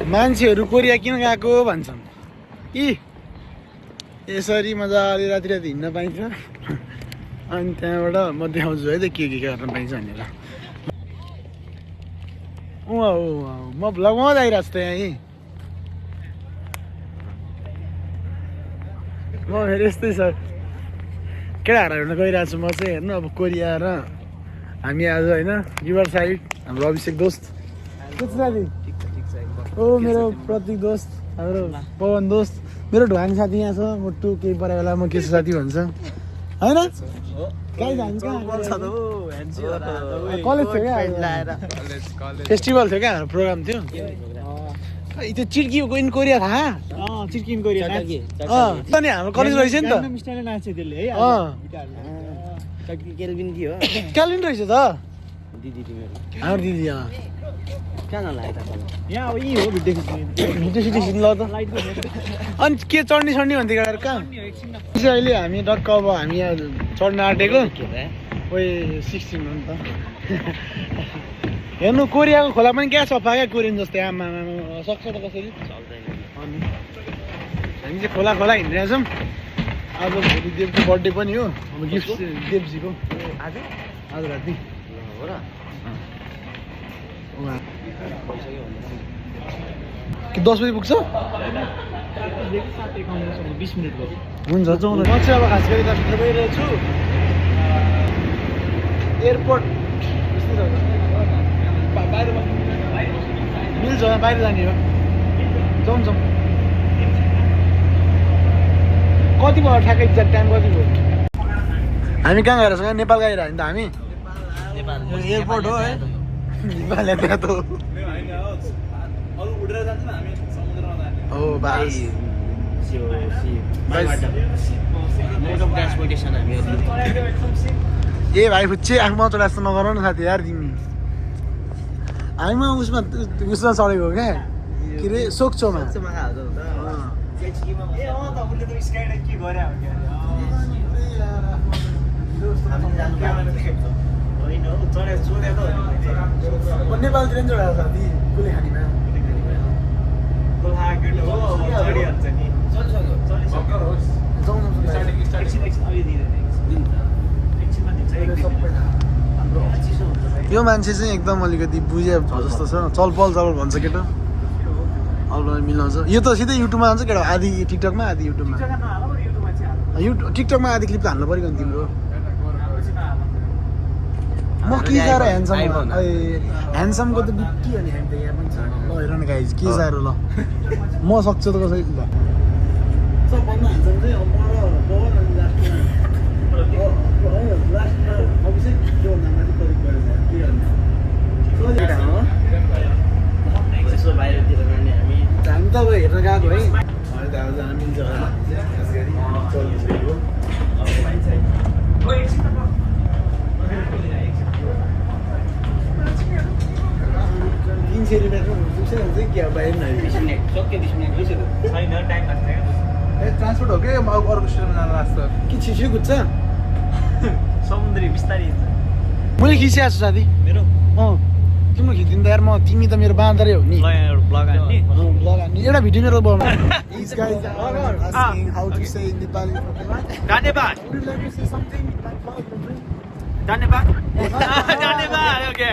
मान्छेहरू कोरिया किन गएको भन्छन् कि यसरी मजाले राति राति हिँड्न पाइन्छ अनि त्यहाँबाट म देखाउँछु है त के गर्न पाइन्छ भनेर म भ्लगमा आइरहेको छु त यहीँ म फेरि यस्तै छ केटाहरू हेर्न गइरहेको छु म चाहिँ हेर्नु अब कोरिया र हामी आज होइन रिभर साइड हाम्रो अभिषेक दोस्त साथी ओ मेरो प्रतीक दोस्त हाम्रो पवन दोस्त मेरो ढुवानी साथी यहाँ छ मुट्टु केही परेको बेला म के साथी भन्छ होइन कहीँ जान्छ कलेज थियो क्या फेस्टिभल थियो क्या प्रोग्राम थियो त्यो चिर्की इन कोरिया थाहा चिर्की इन कोरिया नि हाम्रो कलेज रहेछ नि त केल्भिन कि हो क्यालिन रहेछ त दिदी तिमीहरू हाम्रो दिदी कहाँ नलागे त यहाँ अब यही हो भिडियो खिच्नु ल त अनि के चढ्ने भन्थे केटाहरू कहाँ अहिले हामी टक्क अब हामी यहाँ चढ्न आँटेको ओइ 16 हो नि त हेर्नु कोरियाको खोला पनि क्या सफा क्या कोरियन जस्तै आमा सक्छ त कसरी अनि हामी चाहिँ खोला हिँडिरहेको छौँ आज भोलि देवको बर्थडे पनि हो अब गिफ्ट देवजीको आज राति हो र कि 10 बजी पुग्छ 20 मिनट भयो हुन्छ जाउँ न म चाहिँ अब खास गरी भित्र गइरहेको छु एयरपोर्ट मिल्छ बाहिर जाने हो जाउँ कति भयो ठ्याक्कै एक्ज्याक्ट टाइम कति भयो हामी कहाँ गएर छौँ नेपाल गएर नि त हामी एयरपोर्ट हो है नेपाल त्यहाँ त हो बास ए भाइ फुच्चे आफूमा चढा जस्तो नगर न साथी यार तिमी हामीमा उसमा चढेको हो क्या के अरे सोक्छोमा नेपालतिर नि चढाएको साथी कुले खानीमा यो मान्छे चाहिँ एकदम अलिकति बुझे जस्तो छ चलपल भन्छ केटा अब मिलाउँछ यो त सिधै युट्युबमा जान्छ केटा आधी टिकटकमा आधी युट्युबमा टिकटकमा आधी क्लिप त हाल्नु पऱ्यो नि तिम्रो म के साह्रो ह्यान्डसमको त बिक्की हो नि हामी त यहाँ पनि छ ल हेर न गाइज के साह्रो ल म सक्छु त कसरी ल सबभन्दा ह्यान्डसम चाहिँ हामी त अब हेर्न गएको है जान मिल्छ ट्रान्सपोर्ट हो कि अर्को स्टेसनमा जानु लाग्छ कि छिटो कुद्छ समुद्री बिस्तारै मैले खिचिरहेको छु साथी मेरो तिम्रो खिचिदिनु त यार म तिमी त मेरो बाँदरै हो नि ब्लग हान्ने एउटा भिडियो मेरो बनाउनु धन्यवाद धन्यवाद धन्यवाद ओके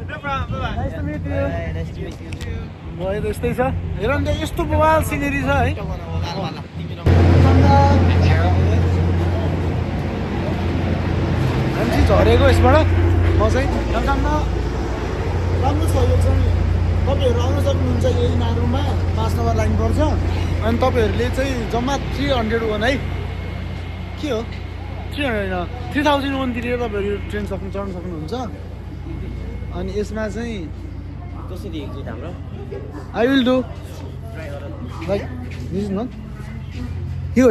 नो प्रब्लम बाइ यस्तै छ हेर नि यस्तो बवाल सिनेरी छ है हामी झरेको यसबाट म चाहिँ राम्रो छ यो चाहिँ तपाईँहरू आउन सक्नुहुन्छ यही नारुमा 5 नम्बर लाइन पर्छ अनि तपाईँहरूले चाहिँ जम्मा 300 वान है के हो 3000 वान तिरेर तपाईँहरू ट्रेन चढ्न सक्नुहुन्छ अनि यसमा चाहिँ कसरी एक्जिट हाम्रो I will do like this is not हियो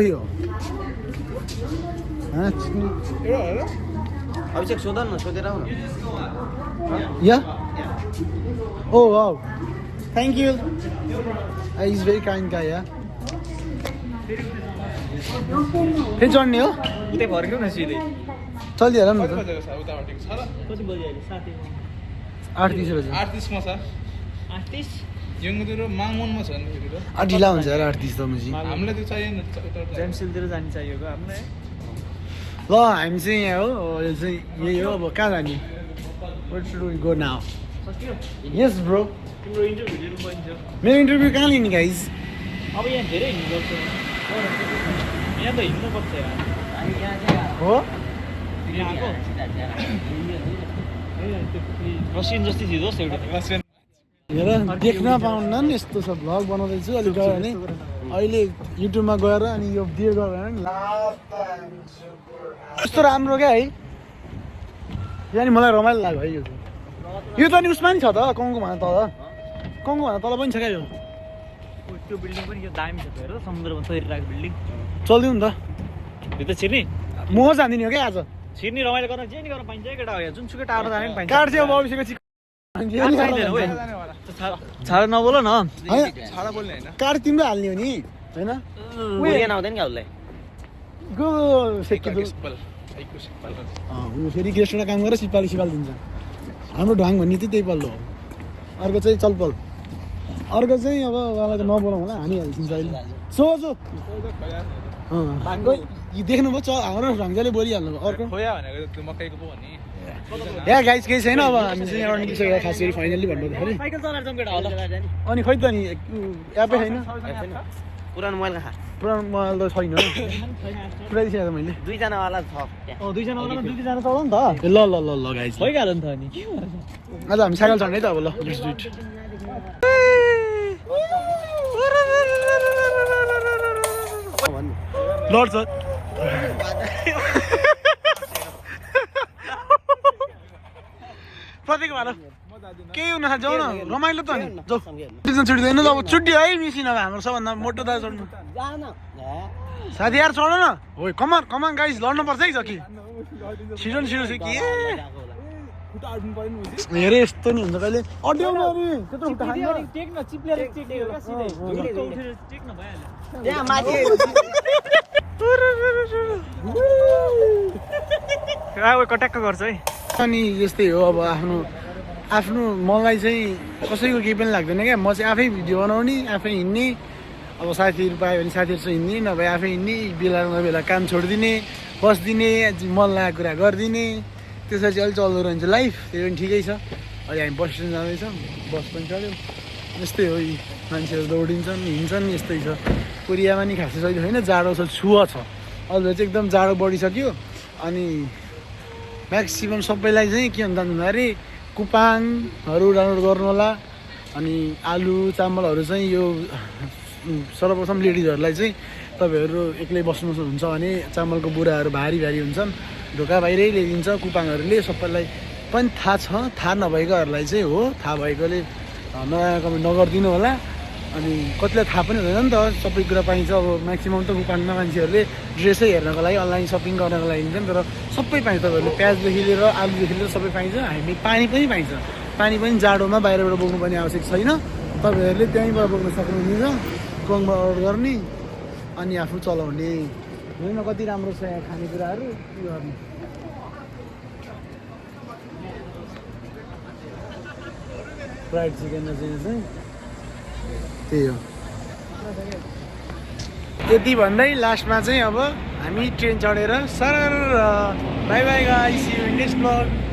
अभिषेक सोध न सोधेर आऊ न या ओ wow thank you I is very kind guy या फेरि चढ्ने हो उतै फर्क्यौ न सिधै चलिहाल न त कति बजी अहिले 8:30 बजे 8:30 मा छ 38 यङतिर माङमनमा छ नि फेरि त ढिला हुन्छ यार 38 त मुजी हामीलाई त्यो चाहिएन जेम्सिलतिर जानु चाहिएको हामीलाई ल हामी चाहिँ यहाँ हो यो चाहिँ यही हो अब कहाँ जाने Where should we go now? Yes bro. तिम्रो इन्टरभ्यू लिनु पर्छ मेरो इन्टरभ्यू कहाँ लिने गाइज अब यहाँ धेरै हिँड्नुपर्छ यहाँ त हिँड्नुपर्छ हो यहाँको रसियन जस्तै थियो दोस्त एउटा हेर देख्न पाउन्न नि यस्तो छ भ्लग बनाउँदैछु अलिक गयो भने अहिले युट्युबमा गएर अनि यो भिडियो गयो भने यस्तो राम्रो क्या है यहाँ मलाई रमाइलो लाग्यो है यो त अनि उसमा नि छ त कङ्गो भन्दा तल कङ्गो भन्दा तल पनि छ क्या यो त्यो बिल्डिङ पनि यो दामी छ त हेर समुद्रमा तैरिरहेको बिल्डिङ चल्दिउँ नि त भित्र छिर्ने मोह जाँदिने हो क्या आज छिर्ने रमाइलो गर्न जे नि गर्न पाइन्छ है केटा हो यहाँ जुनसुकै टाढो जाने पनि पाइन्छ काठ चाहिँ अब अभिषेकको छाडा नबोल न छाडा बोल्ने हैन काठ तिम्रो हाल्ने हो नि होइन उयो आउँदैन क्या उसलाई गो सेक्टर फेरि गेस्टमा काम गरेर सिपाली दिन्छ हाम्रो ढाङ भन्ने चाहिँ त्यही पल्लो हो अर्को चाहिँ चलपल अर्को चाहिँ अब उहाँलाई त नबोलाउँ होला हानिहाल्छौँ अहिले सोझो देख्नुभयो हाम्रो ढङ्गले बोलिहाल्नु अर्को खोया भनेको त्यो मकैको पो भन्ने या गाइस केही छैन अब हामी चाहिँ यहाँबाट निस्केर खास गरी फाइनल्ली भन्नुपर्दाखेरि साइकल चलाएर जाउँ केटा होला अनि खोइ त नि एपै छैन पुरानो मोबाइल कहाँ पुरानो मोबाइल त छैन पुऱ्याइदिएको त मैले दुईजनावाला छ दुईजनावालामा दुईजना चलाउँ नि त ल ल ल ल गाइस भइहाल्यो नि त अनि आज हामी साइकल चढ्ने त अब ल लेट्स डु इट लड्छ प्रतीक भएर केही हुन जाउँ न रमाइलो त अनि जाउँ छुट्टिँदैन अब छुट्टी है मिसिन अब हाम्रो सबभन्दा मोटो दाजु चढ्नु साथी यार चढ न हो कमान कमान गाइस लड्नु पर्छ है कि छिटो छिटो चाहिँ के हेरे यस्तो नि हुन्छ कहिले अड्याउनु अरे त्यत्रो खुट्टा कट्याक्क गर्छ है अनि यस्तै हो अब आफ्नो आफ्नो मलाई चाहिँ कसैको केही पनि लाग्दैन क्या म चाहिँ आफै भिडियो बनाउने आफै हिँड्ने अब साथीहरू पायो भने साथीहरूसँग हिँड्ने नभए आफै हिँड्ने बेला नबेला काम छोडिदिने बसिदिने मन लागेको कुरा गरिदिने त्यसरी चाहिँ अलिक चल्दो रहन्छ लाइफ त्यो पनि ठिकै छ अहिले हामी बस स्ट्यान्ड जाँदैछौँ बस पनि चढ्यौँ यस्तै हो यी मान्छेहरू दौडिन्छन् हिँड्छन् यस्तै छ कोरियामा नि खासै सहिलो छैन जाडो छ छुवा छ अहिले चाहिँ एकदम जाडो बढिसक्यो अनि म्याक्सिमम् सबैलाई चाहिँ के हुन्छ भन्दाखेरि कुपाङहरू डाउनलोड गर्नु होला अनि आलु चामलहरू चाहिँ यो सर्वप्रथम लेडिजहरूलाई चाहिँ तपाईँहरू एक्लै बस्नुहुन्छ भने चामलको बुराहरू भारी भारी हुन्छन् ढोका बाहिरै ल्याइदिन्छ कुपाङहरूले सबैलाई पनि थाहा छ थाहा नभएकोहरूलाई चाहिँ हो थाहा भएकोले नयाँ कमेन्ट नगरिदिनु होला अनि कतिलाई थाहा पनि हुँदैन नि त सबै कुरा पाइन्छ अब म्याक्सिमम् त कुपाङमा मान्छेहरूले ड्रेसै हेर्नको लागि अनलाइन सपिङ गर्नको लागि हिँड्छन् तर सबै पाइन्छ तपाईँहरूले प्याजदेखि लिएर आलुदेखि लिएर सबै पाइन्छ हामी पानी पनि पाइन्छ पानी पनि जाडोमा बाहिरबाट बोक्नुपर्ने आवश्यक छैन तपाईँहरूले त्यहीँबाट बोक्न सक्नुहुनेछ कुपाङबाट अर्डर गर्ने अनि आफू चलाउने हेर्नु कति राम्रो छ यहाँ खानेकुराहरू के गर्ने फ्राइड चिकन चाहिँ त्यही हो यति भन्दै लास्टमा चाहिँ अब हामी ट्रेन चढेर सर bye bye guys see you in next blog